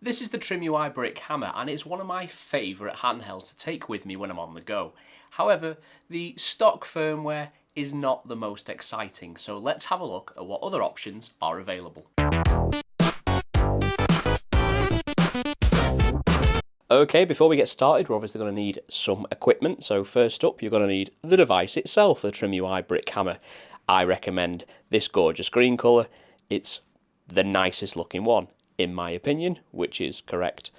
This is the TrimUI brick hammer and it's one of my favourite handhelds to take with me when I'm on the go. However, the stock firmware is not the most exciting, so let's have a look at what other options are available. Okay, before we get started, we're obviously going to need some equipment. So first up, you're going to need the device itself, the TrimUI brick hammer. I recommend this gorgeous green colour. It's the nicest looking one, in my opinion, which is correct.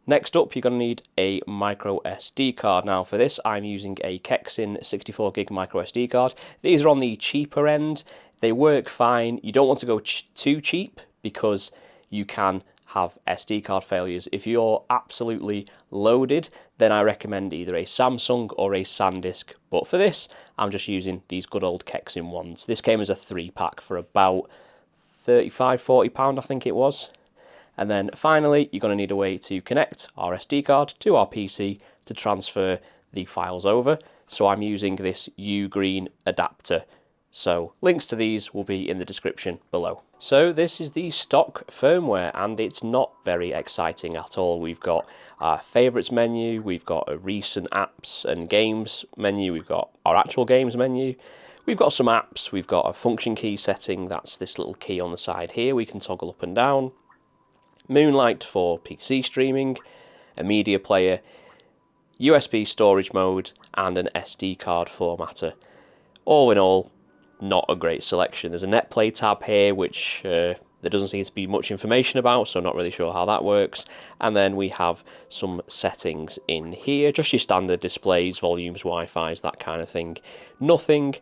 Next up, you're going to need a MicroSD card. Now for this, I'm using a Kexin 64GB MicroSD card. These are on the cheaper end. They work fine. You don't want to go too cheap because you can have SD card failures. If you're absolutely loaded, then I recommend either a Samsung or a SanDisk. But for this, I'm just using these good old Kexin ones. This came as a 3-pack for about £35–40, I think it was. And then finally, you're going to need a way to connect our SD card to our PC to transfer the files over. So I'm using this UGreen adapter. So links to these will be in the description below. So this is the stock firmware and it's not very exciting at all. We've got our favourites menu, we've got a recent apps and games menu, we've got our actual games menu, we've got some apps, we've got a function key setting, that's this little key on the side here, we can toggle up and down. Moonlight for PC streaming, a media player, USB storage mode and an SD card formatter. All in all, not a great selection. There's a NetPlay tab here which there doesn't seem to be much information about, so not really sure how that works. And then we have some settings in here, just your standard displays, volumes, Wi-Fi's, that kind of thing. Nothing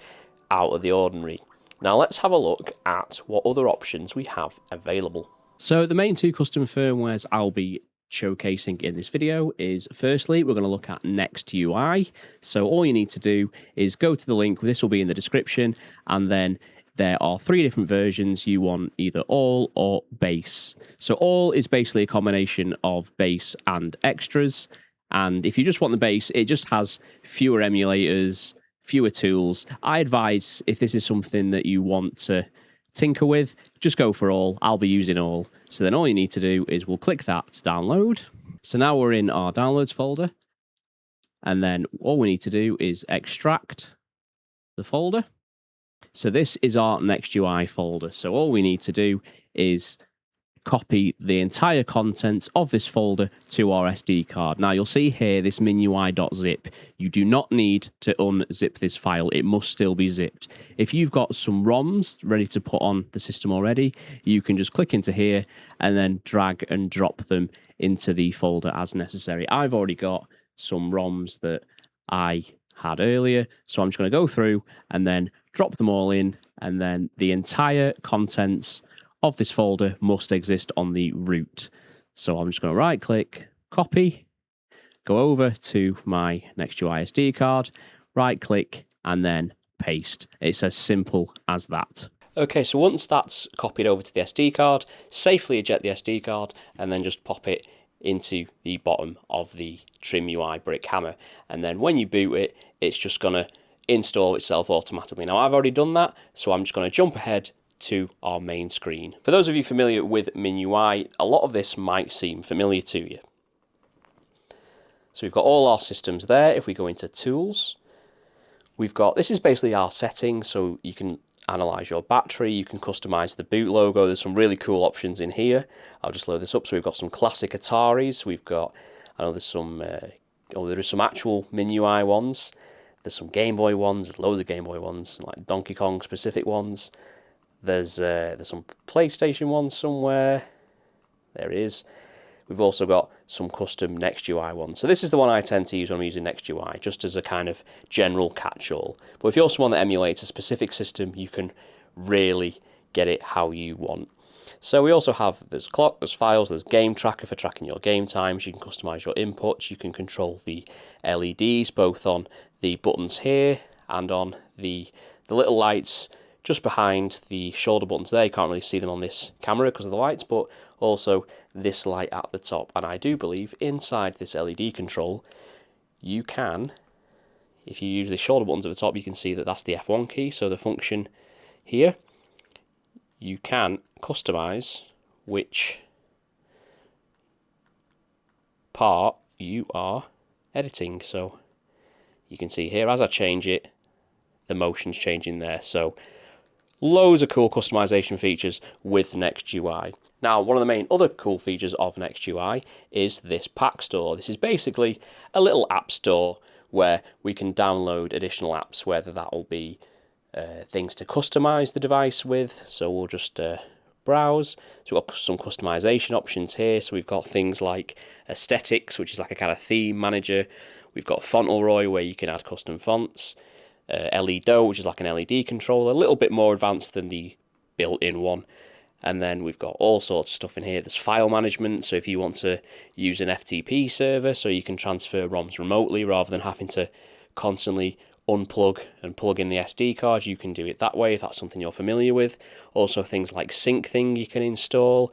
out of the ordinary. Now let's have a look at what other options we have available. So the main two custom firmwares I'll be showcasing in this video is, firstly, we're going to look at NextUI. So all you need to do is go to the link, this will be in the description, and then there are 3 different versions. You want either all or base. So all is basically a combination of base and extras, and if you just want the base, it just has fewer emulators, fewer tools. I advise, if this is something that you want to tinker with, just go for all. I'll be using all. So then all you need to do is we'll click that to download. So now we're in our downloads folder. And then all we need to do is extract the folder. So this is our NextUI folder. So all we need to do is copy the entire contents of this folder to our SD card. Now you'll see here this minui.zip. You do not need to unzip this file. It must still be zipped. If you've got some ROMs ready to put on the system already, you can just click into here and then drag and drop them into the folder as necessary. I've already got some ROMs that I had earlier, so I'm just going to go through and then drop them all in, and then the entire contents of this folder must exist on the root. So I'm just going to right click, copy, go over to my NextUI SD card, right click, and then paste. It's as simple as that. Okay, so once that's copied over to the SD card, safely eject the SD card and then just pop it into the bottom of the TrimUI brick hammer. And then when you boot it, it's just going to install itself automatically. Now I've already done that, so I'm just going to jump ahead to our main screen. For those of you familiar with MinUI, a lot of this might seem familiar to you. So we've got all our systems there. If we go into tools, we've got, this is basically our settings, so you can analyze your battery, you can customize the boot logo. There's some really cool options in here. I'll just load this up. So we've got some classic Ataris, we've got, I know there's some, there is some actual MinUI ones, there's some Game Boy ones, there's loads of Game Boy ones, like Donkey Kong specific ones. There's some PlayStation ones somewhere. There it is. We've also got some custom NextUI ones. So this is the one I tend to use when I'm using NextUI, just as a kind of general catch-all. But if you're someone that emulates a specific system, you can really get it how you want. So we also have, there's clock, there's files, there's game tracker for tracking your game times. You can customize your inputs. You can control the LEDs, both on the buttons here and on the little lights just behind the shoulder buttons there. You can't really see them on this camera because of the lights, but also this light at the top. And I do believe inside this LED control, you can, if you use the shoulder buttons at the top, you can see that that's the F1 key. So the function here, you can customize which part you are editing. So you can see here, as I change it, the motion's changing there. So loads of cool customization features with NextUI. Now, one of the main other cool features of NextUI is this pack store. This is basically a little app store where we can download additional apps, whether that will be things to customize the device with. So we'll just browse. So we've got some customization options here. So we've got things like aesthetics, which is like a kind of theme manager. We've got Fauntleroy, where you can add custom fonts. LED, which is like an LED controller, a little bit more advanced than the built-in one. And then we've got all sorts of stuff in here. There's file management, so if you want to use an FTP server, so you can transfer ROMs remotely rather than having to constantly unplug and plug in the SD card, you can do it that way if that's something you're familiar with. Also things like SyncThing you can install,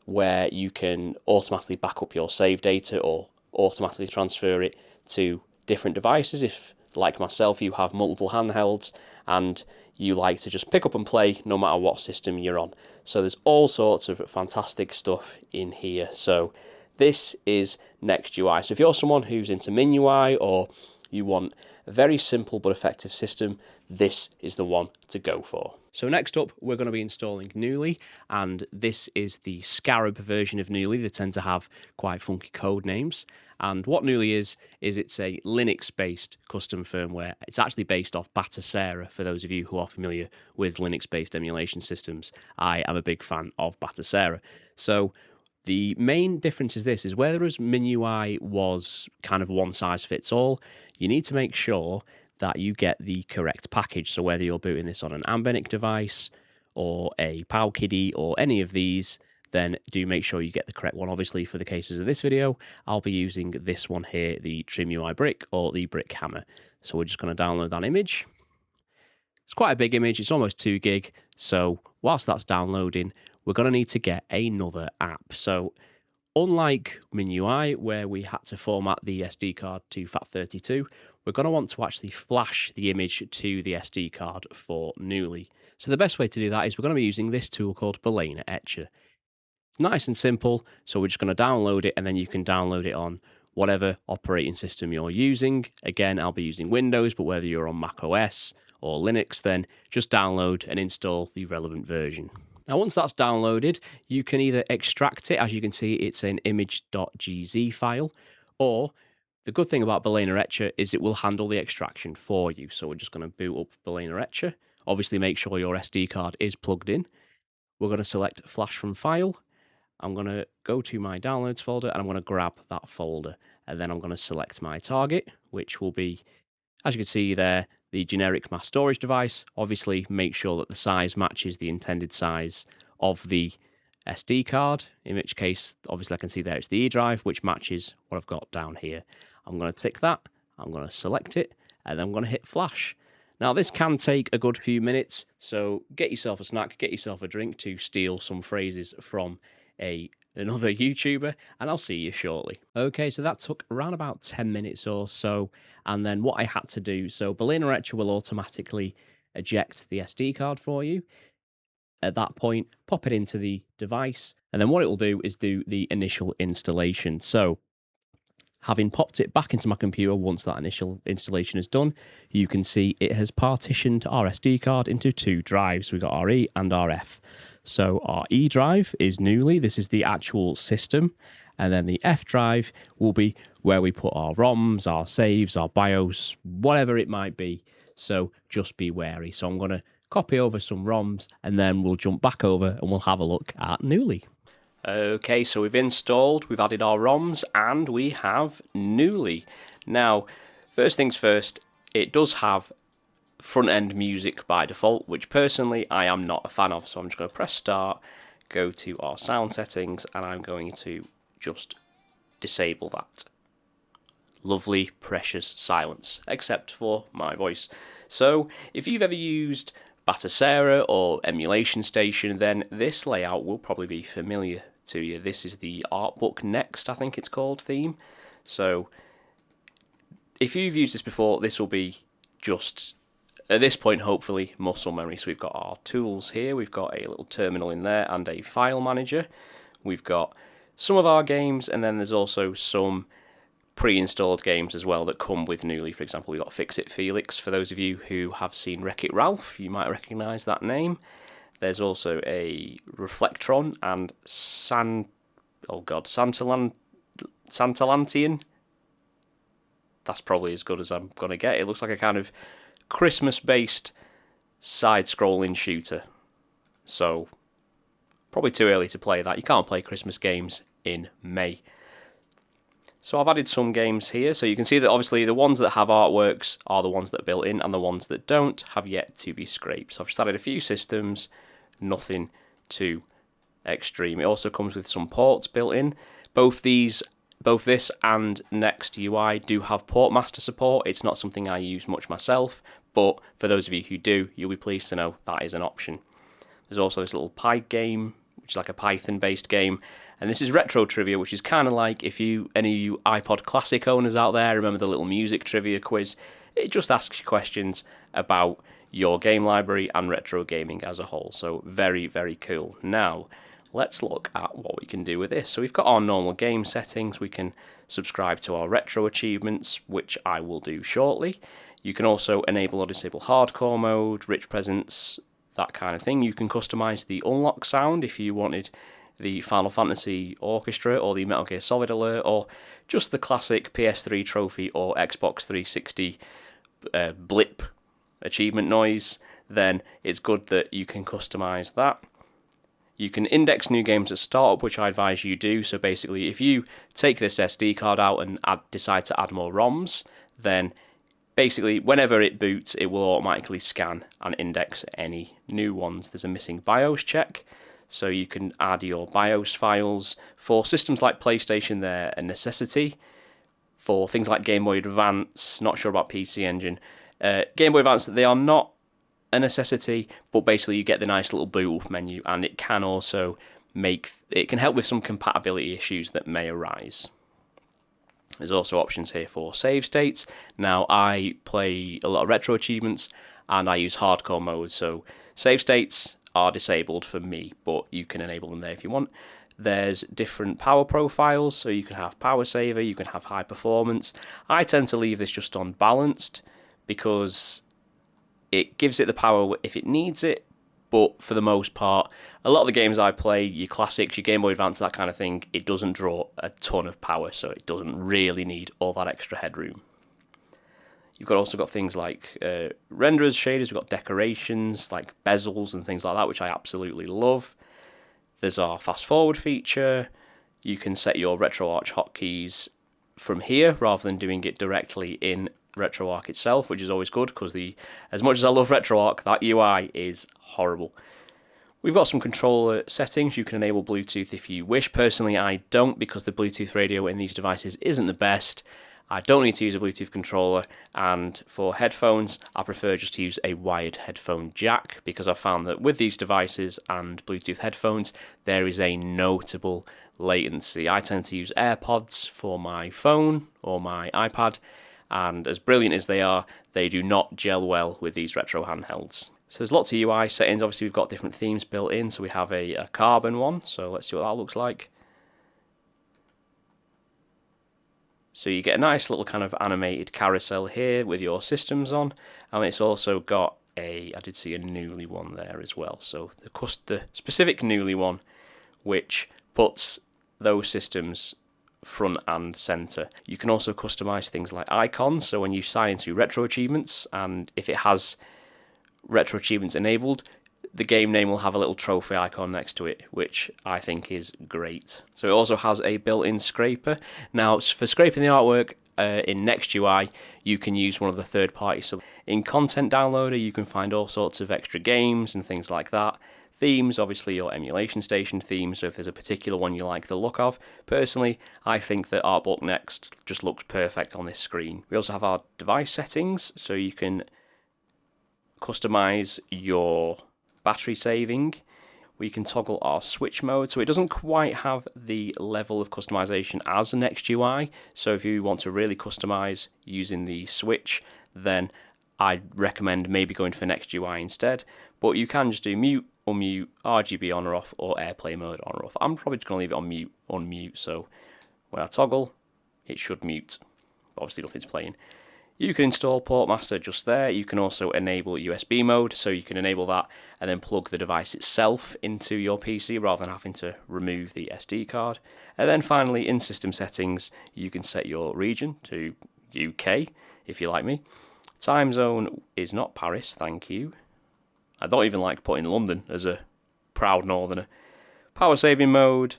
where you can automatically back up your save data or automatically transfer it to different devices if, like myself, you have multiple handhelds and you like to just pick up and play no matter what system you're on. So there's all sorts of fantastic stuff in here. So this is NextUI. So if you're someone who's into MinUI or you want a very simple but effective system, this is the one to go for. So next up, we're going to be installing Knulli, and this is the Scarab version of Knulli. They tend to have quite funky code names. And what Knulli is it's a Linux-based custom firmware. It's actually based off Batocera, for those of you who are familiar with Linux-based emulation systems. I am a big fan of Batocera. So the main difference is whereas MinUI was kind of one size fits all, you need to make sure that you get the correct package. So whether you're booting this on an Ambenic device or a PowKiddy or any of these, then do make sure you get the correct one. Obviously, for the cases of this video, I'll be using this one here, the TrimUI brick or the brick hammer. So we're just going to download that image. It's quite a big image, it's almost 2 gig. So whilst that's downloading, we're going to need to get another app. So unlike MinUI, where we had to format the SD card to FAT32, we're going to want to actually flash the image to the SD card for Knulli. So the best way to do that is we're going to be using this tool called Balena Etcher. Nice and simple, so we're just going to download it, and then you can download it on whatever operating system you're using. Again, I'll be using Windows, but whether you're on Mac OS or Linux, then just download and install the relevant version. Now, once that's downloaded, you can either extract it, as you can see, it's an image.gz file, or the good thing about Balena Etcher is it will handle the extraction for you. So we're just going to boot up Balena Etcher. Obviously, make sure your SD card is plugged in. We're going to select Flash from File. I'm going to go to my Downloads folder, and I'm going to grab that folder. And then I'm going to select my target, which will be, as you can see there, the generic mass storage device. Obviously, make sure that the size matches the intended size of the SD card, in which case, obviously I can see there it's the E drive, which matches what I've got down here. I'm going to tick that, I'm going to select it, and then I'm going to hit flash. Now, this can take a good few minutes, so get yourself a snack, get yourself a drink, to steal some phrases from another YouTuber, and I'll see you shortly. Okay, so that took around about 10 minutes or so, and then what I had to do, so Balena Etcher will automatically eject the SD card for you. At that point, pop it into the device, and then what it will do is do the initial installation. So, having popped it back into my computer once that initial installation is done, you can see it has partitioned our SD card into 2 drives. We've got our E and our F. So our E drive is Knulli, this is the actual system, and then the F drive will be where we put our ROMs, our saves, our BIOS, whatever it might be. So just be wary. So I'm going to copy over some ROMs, and then we'll jump back over and we'll have a look at Knulli. Okay, so we've installed, we've added our ROMs, and we have Knulli. Now, first things first, it does have front-end music by default, which personally I am not a fan of, so I'm just going to press start, go to our sound settings, and I'm going to just disable that. Lovely, precious silence, except for my voice. So, if you've ever used Batocera or Emulation Station, then this layout will probably be familiar to you. This is the Artbook Next, I think it's called, theme. So, if you've used this before, this will be just, at this point, hopefully, muscle memory. So we've got our tools here, we've got a little terminal in there and a file manager. We've got some of our games, and then there's also some pre-installed games as well that come with Knulli. For example, we've got Fix It Felix. For those of you who have seen Wreck-It Ralph, you might recognise that name. There's also a Reflectron and Santalantian. That's probably as good as I'm going to get. It looks like a kind of Christmas-based side-scrolling shooter. So, probably too early to play that. You can't play Christmas games in May. So I've added some games here, so you can see that obviously the ones that have artworks are the ones that are built in, and the ones that don't have yet to be scraped. So I've just added a few systems, nothing too extreme. It also comes with some ports built in. Both this and NextUI do have Portmaster support. It's not something I use much myself, but for those of you who do, you'll be pleased to know that is an option. There's also this little Py game, which is like a Python-based game. And this is retro trivia, which is kind of like if any of you iPod Classic owners out there remember the little music trivia quiz. It just asks you questions about your game library and retro gaming as a whole. So very, very cool. Now, let's look at what we can do with this. So we've got our normal game settings. We can subscribe to our retro achievements, which I will do shortly. You can also enable or disable hardcore mode, rich presents, that kind of thing. You can customize the unlock sound if you wanted the Final Fantasy Orchestra or the Metal Gear Solid Alert, or just the classic PS3 trophy or Xbox 360 blip achievement noise. Then it's good that you can customize that. You can index new games at startup, which I advise you do. So basically, if you take this SD card out and decide to add more ROMs, then basically whenever it boots, it will automatically scan and index any new ones. There's a missing BIOS check, so you can add your BIOS files. For systems like PlayStation, they're a necessity. For things like Game Boy Advance, not sure about PC Engine, Game Boy Advance, they are not a necessity, but basically you get the nice little boot up menu, and it can also help with some compatibility issues that may arise. There's also options here for save states. Now, I play a lot of retro achievements, and I use hardcore mode, so save states are disabled for me, but you can enable them there if you want. There's different power profiles, so you can have power saver, you can have high performance. I tend to leave this just on balanced because it gives it the power if it needs it, but for the most part, a lot of the games I play, your classics, your Game Boy Advance, that kind of thing, it doesn't draw a ton of power, so it doesn't really need all that extra headroom. You've also got things like renderers, shaders, we've got decorations, like bezels and things like that, which I absolutely love. There's our fast forward feature. You can set your RetroArch hotkeys from here rather than doing it directly in RetroArch itself, which is always good because as much as I love RetroArch, that UI is horrible. We've got some controller settings. You can enable Bluetooth if you wish. Personally, I don't, because the Bluetooth radio in these devices isn't the best. I don't need to use a Bluetooth controller, and for headphones, I prefer just to use a wired headphone jack, because I've found that with these devices and Bluetooth headphones, there is a notable latency. I tend to use AirPods for my phone or my iPad, and as brilliant as they are, they do not gel well with these retro handhelds. So there's lots of UI settings. Obviously, we've got different themes built in, so we have a carbon one, so let's see what that looks like. So you get a nice little kind of animated carousel here with your systems on, and it's also got I did see a Knulli one there as well. So the specific Knulli one, which puts those systems front and center. You can also customize things like icons. So when you sign into Retro Achievements, and if it has Retro Achievements enabled, the game name will have a little trophy icon next to it, which I think is great. So it also has a built-in scraper. Now, for scraping the artwork in NextUI, you can use one of the third parties. So in Content Downloader, you can find all sorts of extra games and things like that. Themes, obviously your emulation station themes, so if there's a particular one you like the look of. Personally, I think that Artbook Next just looks perfect on this screen. We also have our device settings, so you can customize your battery saving. We can toggle our switch mode, so it doesn't quite have the level of customization as NextUI. So if you want to really customize using the switch, then I'd recommend maybe going for NextUI instead. But you can just do mute unmute, RGB on or off, or AirPlay mode on or off. I'm probably just going to leave it on mute, unmute, so when I toggle, it should mute. Obviously nothing's playing. You can install Portmaster just there. You can also enable USB mode, so you can enable that and then plug the device itself into your PC rather than having to remove the SD card. And then finally, in system settings, you can set your region to UK, if you like me. Time zone is not Paris, thank you. I don't even like putting London as a proud northerner. Power saving mode,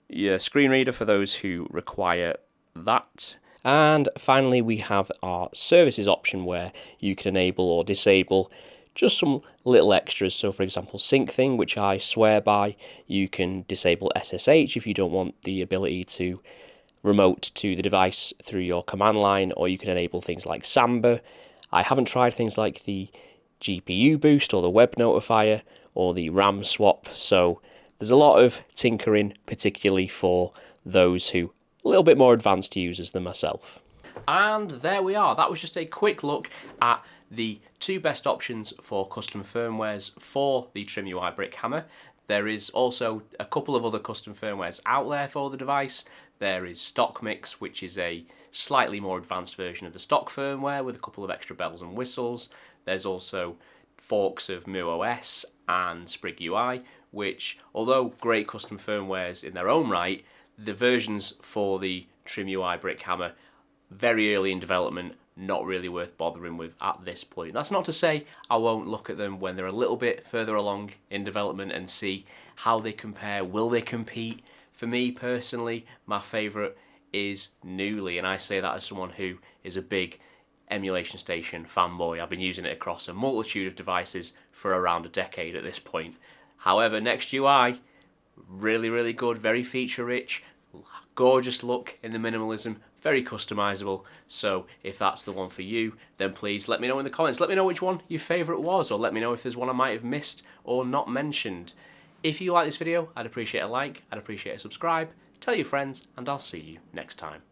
your screen reader for those who require that. And finally, we have our services option where you can enable or disable just some little extras. So for example, SyncThing, which I swear by. You can disable SSH if you don't want the ability to remote to the device through your command line, or you can enable things like Samba. I haven't tried things like the GPU boost or the web notifier or the RAM swap, so there's a lot of tinkering, particularly for those who a little bit more advanced users than myself. And there we are. That was just a quick look at the two best options for custom firmwares for the TrimUI brick hammer. There is also a couple of other custom firmwares out there for the device. There is StockMix, which is a slightly more advanced version of the stock firmware with a couple of extra bells and whistles. There's also forks of MuOS and Sprig UI, which, although great custom firmwares in their own right, the versions for the TrimUI brick hammer, very early in development, not really worth bothering with at this point. That's not to say I won't look at them when they're a little bit further along in development and see how they compare. Will they compete? For me personally, my favourite is Knulli, and I say that as someone who is a big emulation station fanboy. I've been using it across a multitude of devices for around a decade at this point. However, NextUI, really, really good, very feature rich, gorgeous look in the minimalism, very customizable. So if that's the one for you, then please let me know in the comments. Let me know which one your favorite was, or let me know if there's one I might have missed or not mentioned. If you like this video, I'd appreciate a like, I'd appreciate a subscribe, tell your friends, and I'll see you next time.